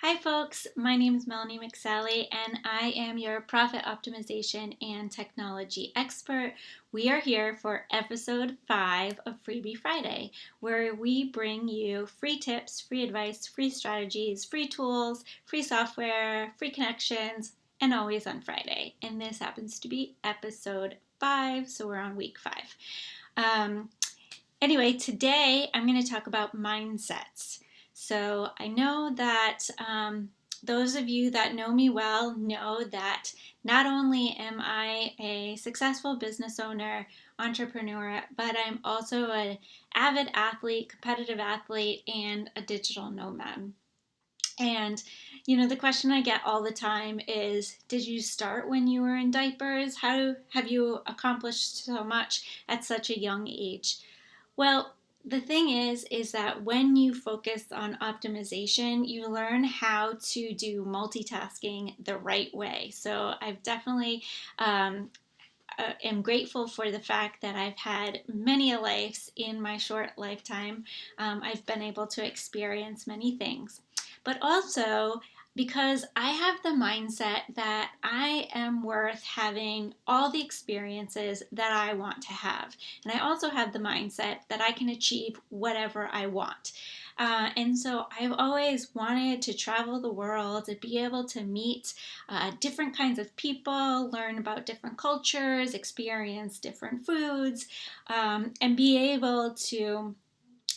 Hi, folks. My name is Melanie McSally, and I am your profit optimization and technology expert. We are here for episode 5 of Freebie Friday, where we bring you free tips, free advice, free strategies, free tools, free software, free connections, and always on Friday. And this happens to be episode 5, so we're on week 5. Um, Anyway, today I'm going to talk about mindsets. So I know that those of you that know me well know that not only am I a successful business owner, entrepreneur, but I'm also an avid athlete, competitive athlete, and a digital nomad. And, the question I get all the time is, did you start when you were in diapers? How have you accomplished so much at such a young age? Well, the thing is that when you focus on optimization, you learn how to do multitasking the right way. So I've definitely am grateful for the fact that I've had many a lives in my short lifetime. I've been able to experience many things, but also because I have the mindset that I am worth having all the experiences that I want to have. And I also have the mindset that I can achieve whatever I want. And so I've always wanted to travel the world, to be able to meet different kinds of people, learn about different cultures, experience different foods, and be able to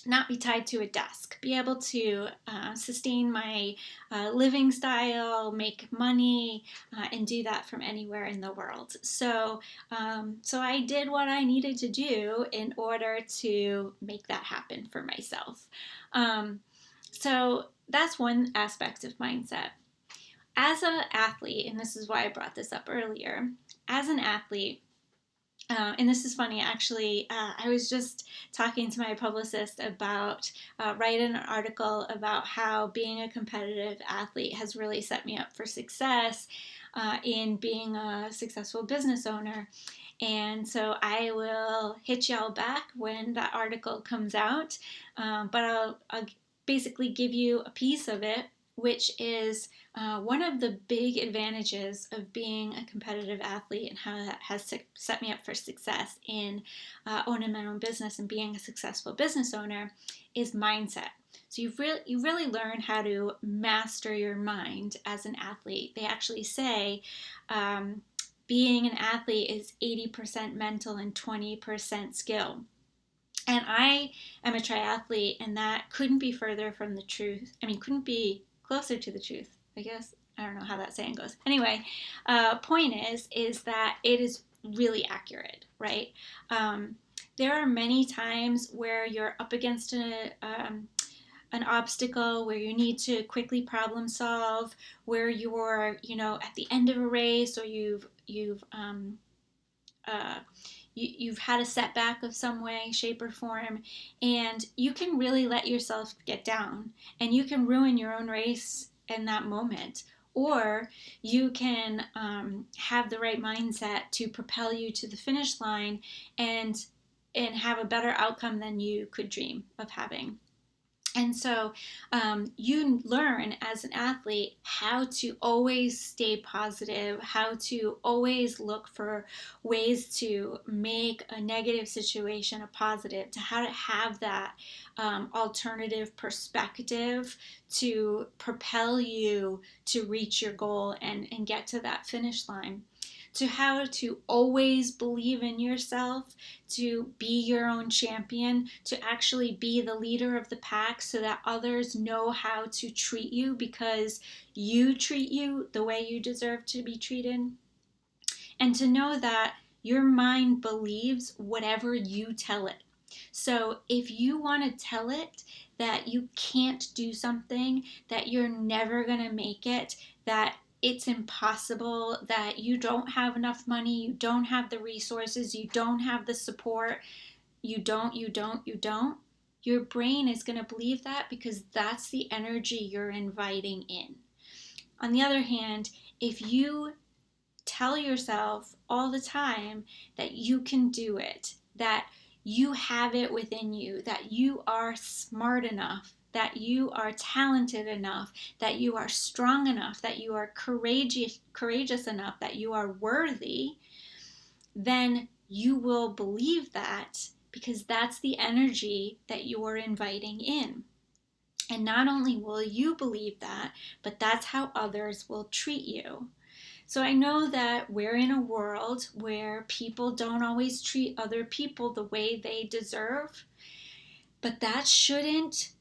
not be tied to a desk, be able to sustain my living style, make money, and do that from anywhere in the world. So I did what I needed to do in order to make that happen for myself. Um, so that's one aspect of mindset. As an athlete, and this is why I brought this up earlier, as an athlete, and this is funny, actually. I was just talking to my publicist about writing an article about how being a competitive athlete has really set me up for success in being a successful business owner. And so I will hit y'all back when that article comes out, but I'll basically give you a piece of it, which is one of the big advantages of being a competitive athlete and how that has set me up for success in owning my own business and being a successful business owner is mindset. So you really learn how to master your mind as an athlete. They actually say being an athlete is 80% mental and 20% skill. And I am a triathlete, and that couldn't be further from the truth. I mean, couldn't be closer to the truth, I guess. I don't know how that saying goes. Anyway, point is that it is really accurate, right? There are many times where you're up against an obstacle, where you need to quickly problem solve, where you're, at the end of a race, or uh, you've had a setback of some way, shape, or form, and you can really let yourself get down, and you can ruin your own race in that moment. Or you can have the right mindset to propel you to the finish line and have a better outcome than you could dream of having. And so you learn as an athlete how to always stay positive, how to always look for ways to make a negative situation a positive, to how to have that alternative perspective to propel you to reach your goal and get to that finish line, to how to always believe in yourself, to be your own champion, to actually be the leader of the pack so that others know how to treat you because you treat you the way you deserve to be treated. And to know that your mind believes whatever you tell it. So if you want to tell it that you can't do something, that you're never going to make it, that it's impossible, that you don't have enough money, you don't have the resources, you don't have the support, your brain is going to believe that because that's the energy you're inviting in. On the other hand, if you tell yourself all the time that you can do it, that you have it within you, that you are smart enough that you are talented enough, that you are strong enough, that you are courageous enough, that you are worthy, then you will believe that, because that's the energy that you're inviting in. And not only will you believe that, but that's how others will treat you. So I know that we're in a world where people don't always treat other people the way they deserve, but that shouldn't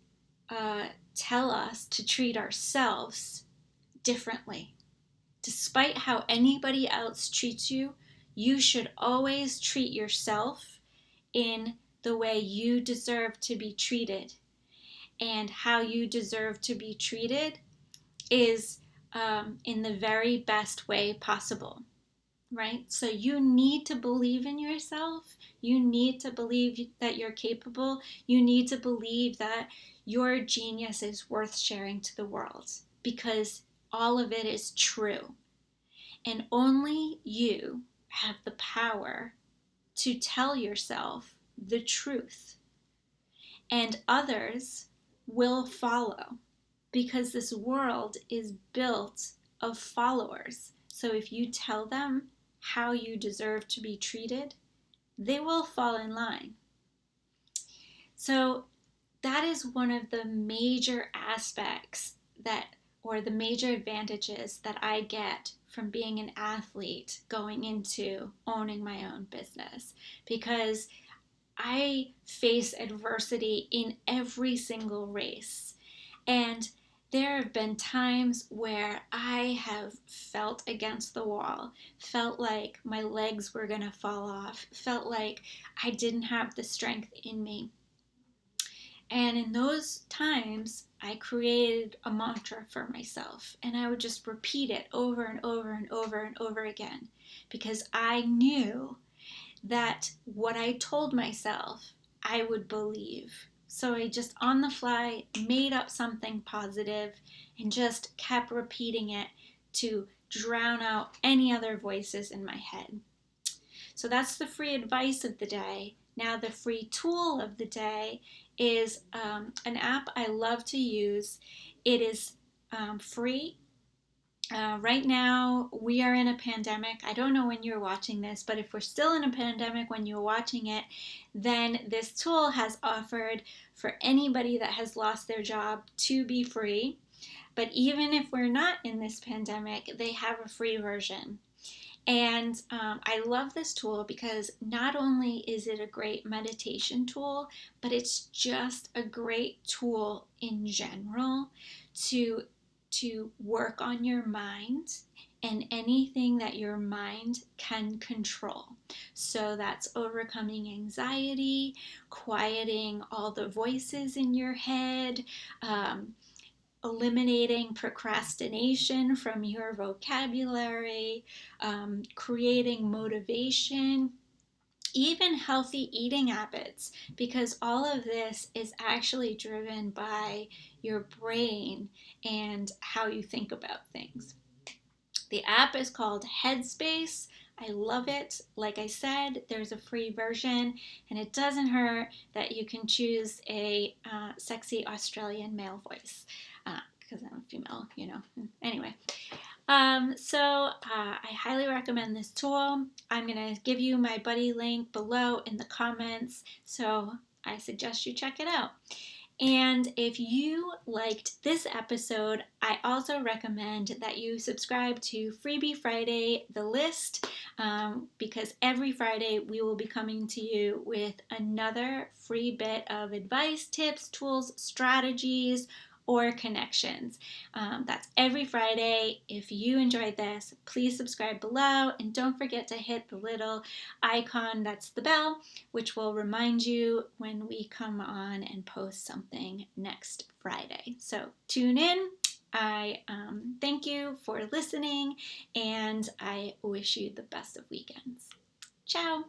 tell us to treat ourselves differently. Despite how anybody else treats you, you should always treat yourself in the way you deserve to be treated. And how you deserve to be treated is in the very best way possible, right? So you need to believe in yourself. You need to believe that you're capable. You need to believe that your genius is worth sharing to the world, because all of it is true. And only you have the power to tell yourself the truth. And others will follow, because this world is built of followers. So if you tell them how you deserve to be treated, they will fall in line. So that is one of the major aspects or the major advantages that I get from being an athlete going into owning my own business, because I face adversity in every single race. And there have been times where I have felt against the wall, felt like my legs were going to fall off, felt like I didn't have the strength in me. And in those times, I created a mantra for myself, and I would just repeat it over and over and over and over again, because I knew that what I told myself, I would believe. So I just on the fly made up something positive and just kept repeating it to drown out any other voices in my head. So that's the free advice of the day. Now, the free tool of the day is an app I love to use. It is free. Right now, we are in a pandemic. I don't know when you're watching this, but if we're still in a pandemic when you're watching it, then this tool has offered for anybody that has lost their job to be free. But even if we're not in this pandemic, they have a free version. And I love this tool because not only is it a great meditation tool, but it's just a great tool in general to work on your mind and anything that your mind can control. So that's overcoming anxiety, quieting all the voices in your head, eliminating procrastination from your vocabulary, creating motivation, even healthy eating habits, because all of this is actually driven by your brain and how you think about things. The app is called Headspace. I love it. Like I said, there's a free version, and it doesn't hurt that you can choose a sexy Australian male voice, because I'm female, Anyway, I highly recommend this tool. I'm going to give you my buddy link below in the comments, so I suggest you check it out. And if you liked this episode, I also recommend that you subscribe to Freebie Friday, the list, because every Friday we will be coming to you with another free bit of advice, tips, tools, strategies, or connections. That's every Friday. If you enjoyed this, please subscribe below, and don't forget to hit the little icon, that's the bell, which will remind you when we come on and post something next Friday. So tune in. I thank you for listening, and I wish you the best of weekends. Ciao.